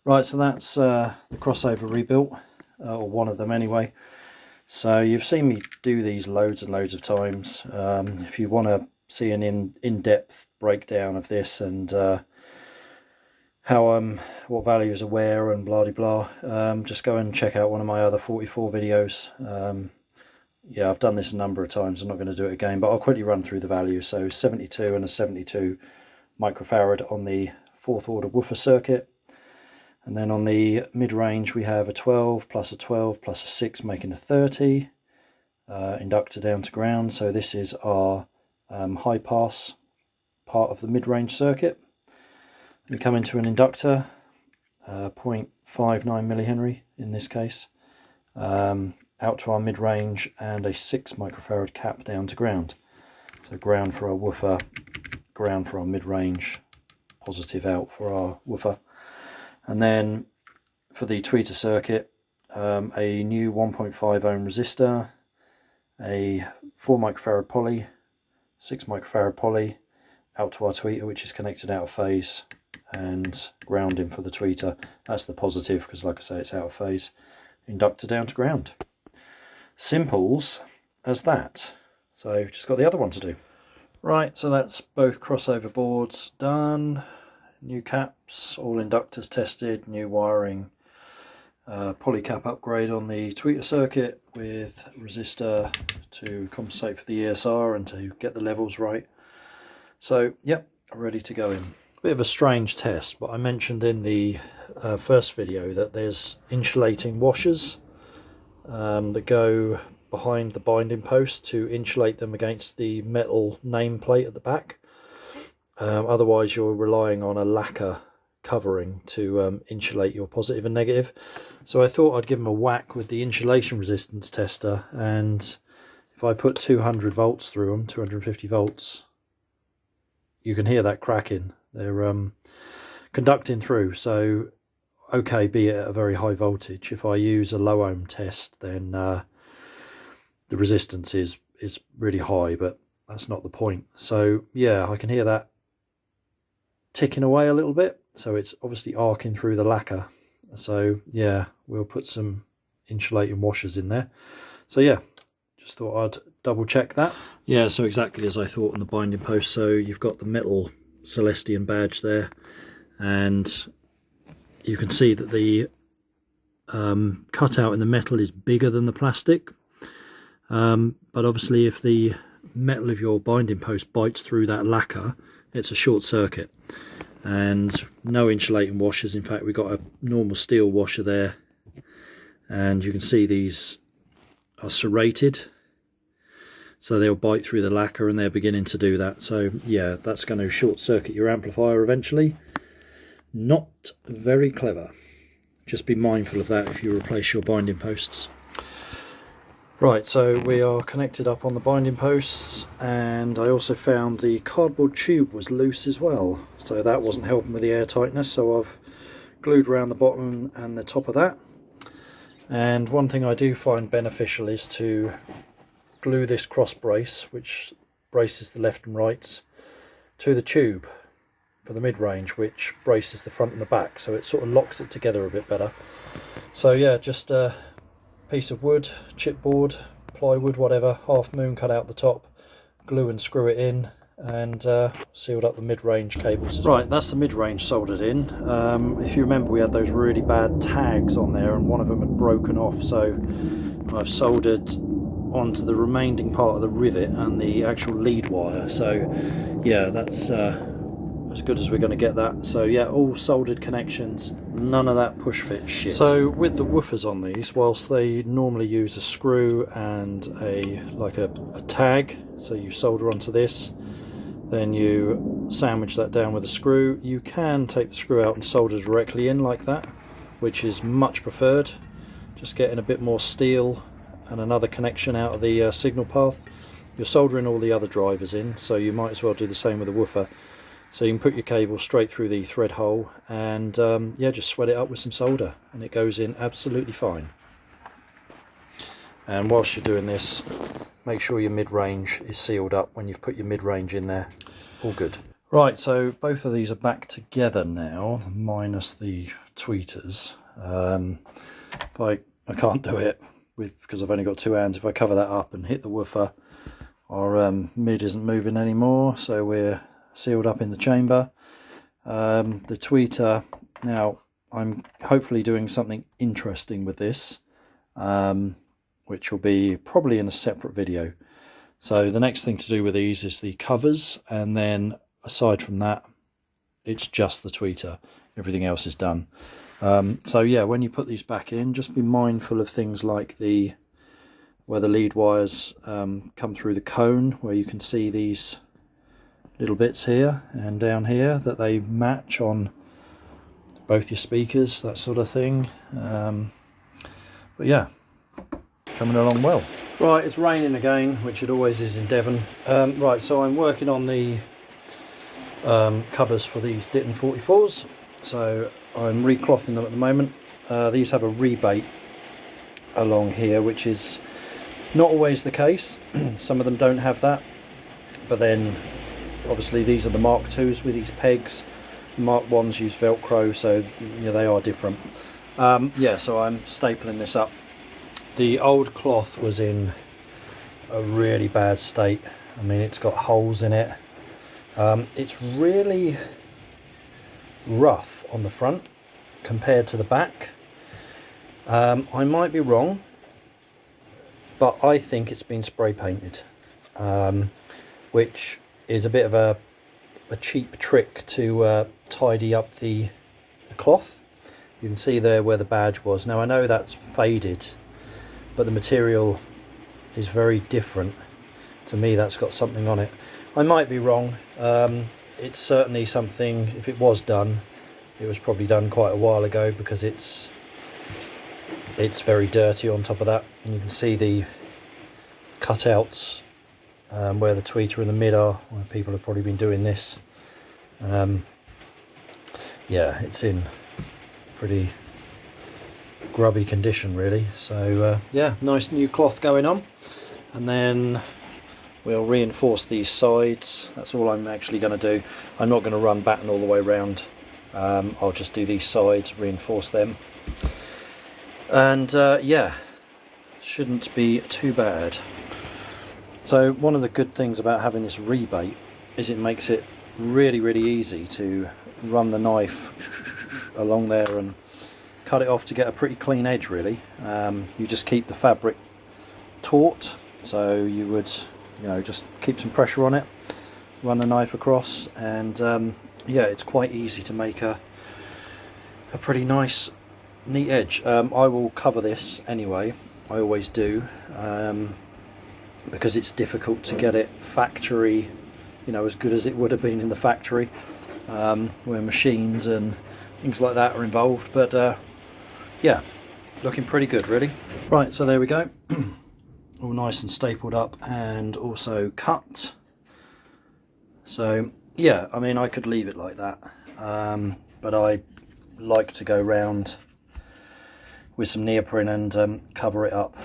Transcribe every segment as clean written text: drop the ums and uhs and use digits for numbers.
Right, so that's the crossover rebuilt, or one of them anyway. So you've seen me do these loads and loads of times. If you want to see an in-depth breakdown of this and how what values are where and blah blah blah, just go and check out one of my other 44 videos. Yeah, I've done this a number of times. I'm not going to do it again, but I'll quickly run through the values. So 72 and a 72 microfarad on the 4th order woofer circuit. And then on the mid-range we have a 12 plus a 12 plus a 6 making a 30 inductor down to ground. So this is our high pass part of the mid-range circuit. We come into an inductor, 0.59 millihenry in this case, out to our mid-range, and a 6 microfarad cap down to ground. So ground for our woofer, ground for our mid-range, positive out for our woofer. And then for the tweeter circuit, a new 1.5 ohm resistor, a 4 microfarad poly, 6 microfarad poly, out to our tweeter, which is connected out of phase, and grounding for the tweeter. That's the positive, because like I say, it's out of phase. Inductor down to ground. Simples as that. So just got the other one to do. Right, so that's both crossover boards done. New caps, all inductors tested, new wiring, poly cap upgrade on the tweeter circuit with resistor to compensate for the ESR and to get the levels right. So yep, ready to go in. Bit of a strange test, but I mentioned in the first video that there's insulating washers that go behind the binding post to insulate them against the metal nameplate at the back. Otherwise you're relying on a lacquer covering to insulate your positive and negative. So I thought I'd give them a whack with the insulation resistance tester, and if I put 200 volts through them, 250 volts, you can hear that cracking. They're conducting through, so okay, be it at a very high voltage. If I use a low ohm test, then the resistance is really high, but that's not the point. So yeah, I can hear that ticking away a little bit, so it's obviously arcing through the lacquer. So yeah, we'll put some insulating washers in there. So yeah, just thought I'd double check that. Yeah, so exactly as I thought on the binding post. So you've got the metal Celestion badge there, and you can see that the cutout in the metal is bigger than the plastic, but obviously if the metal of your binding post bites through that lacquer, it's a short circuit. And no insulating washers. In fact, we've got a normal steel washer there, and you can see these are serrated, so they'll bite through the lacquer, and they're beginning to do that. So yeah, that's going to short circuit your amplifier eventually. Not very clever. Just be mindful of that if you replace your binding posts. Right, so we are connected up on the binding posts, and I also found the cardboard tube was loose as well, so that wasn't helping with the air tightness, so I've glued around the bottom and the top of that. And one thing I do find beneficial is to glue this cross brace, which braces the left and rights, to the tube for the mid-range, which braces the front and the back, so it sort of locks it together a bit better. So yeah, just piece of wood, chipboard, plywood, whatever, half moon cut out the top, glue and screw it in, and sealed up the mid-range cables. Right, that's the mid-range soldered in. If you remember, we had those really bad tags on there, and one of them had broken off, so I've soldered onto the remaining part of the rivet and the actual lead wire. So yeah, that's as good as we're going to get that. So yeah, all soldered connections, none of that push fit shit. So with the woofers on these, whilst they normally use a screw and a tag, so you solder onto this, then you sandwich that down with a screw. You can take the screw out and solder directly in like that, which is much preferred. Just getting a bit more steel and another connection out of the signal path. You're soldering all the other drivers in, so you might as well do the same with the woofer. So you can put your cable straight through the thread hole, and yeah, just sweat it up with some solder, and it goes in absolutely fine. And whilst you're doing this, make sure your mid-range is sealed up when you've put your mid-range in there. All good. Right, so both of these are back together now, minus the tweeters. I can't do it because I've only got two hands. If I cover that up and hit the woofer, our mid isn't moving anymore, so we're sealed up in the chamber. The tweeter, now I'm hopefully doing something interesting with this, which will be probably in a separate video. So the next thing to do with these is the covers, and then aside from that, it's just the tweeter. Everything else is done. So yeah, when you put these back in, just be mindful of things like where the lead wires come through the cone, where you can see these little bits here and down here, that they match on both your speakers, that sort of thing. But yeah, coming along well. Right, it's raining again, which it always is in Devon. Right, so I'm working on the covers for these Ditton 44s. So I'm reclothing them at the moment. These have a rebate along here, which is not always the case. Some of them don't have that, but then obviously these are the Mark IIs with these pegs. The Mark 1s use Velcro, so yeah, they are different. Yeah, so I'm stapling this up. The old cloth was in a really bad state. I mean, it's got holes in it. It's really rough on the front compared to the back. I might be wrong, but I think it's been spray painted, which is a bit of a cheap trick to tidy up the cloth. You can see there where the badge was. Now I know that's faded, but the material is very different. To me, that's got something on it. I might be wrong. It's certainly something, if it was done, it was probably done quite a while ago, because it's very dirty on top of that. And you can see the cutouts where the tweeter and the mid are, where people have probably been doing this. Yeah, it's in pretty grubby condition really. So yeah, nice new cloth going on, and then we'll reinforce these sides. That's all I'm actually going to do. I'm not going to run batten all the way around. I'll just do these sides, reinforce them, and yeah, shouldn't be too bad. So one of the good things about having this rebate is it makes it really easy to run the knife along there and cut it off to get a pretty clean edge really. You just keep the fabric taut, so you would, you know, just keep some pressure on it, run the knife across, and yeah, it's quite easy to make a pretty nice neat edge. I will cover this anyway, I always do, because it's difficult to get it factory, you know, as good as it would have been in the factory, where machines and things like that are involved. But yeah, looking pretty good really. Right, so there we go. All nice and stapled up and also cut. So yeah, I mean, I could leave it like that, but I like to go round with some neoprene and cover it up.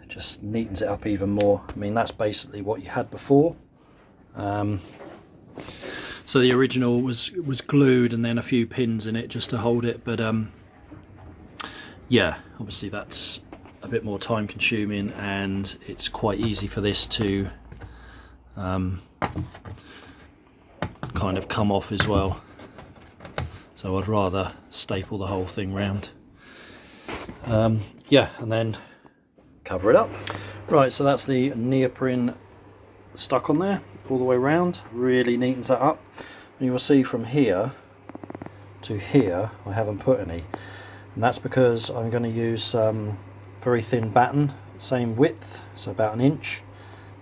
Just neatens it up even more. I mean, that's basically what you had before. So the original was glued and then a few pins in it just to hold it, but yeah, obviously that's a bit more time consuming, and it's quite easy for this to kind of come off as well. So I'd rather staple the whole thing round. Yeah, and then cover it up. Right, so that's the neoprene stuck on there all the way around. Really neatens that up. And you will see from here to here I haven't put any, and that's because I'm going to use some very thin batten, same width, so about 1 inch,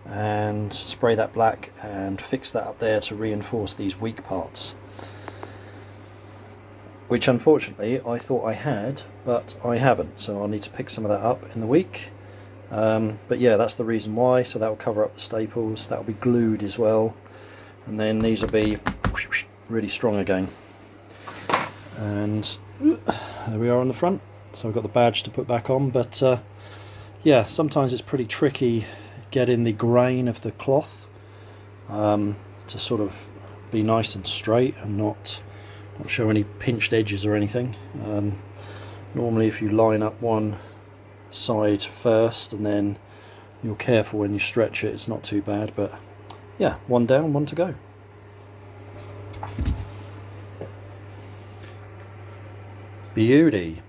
and spray that black and fix that up there to reinforce these weak parts, which unfortunately I thought I had, but I haven't, so I'll need to pick some of that up in the week. But yeah, that's the reason why. So that will cover up the staples, that will be glued as well, and then these will be really strong again. And there we are on the front. So I've got the badge to put back on, but yeah, sometimes it's pretty tricky getting the grain of the cloth to sort of be nice and straight and not show any pinched edges or anything. Normally if you line up one side first and then you're careful when you stretch it, it's not too bad. But yeah, one down, one to go. Beauty.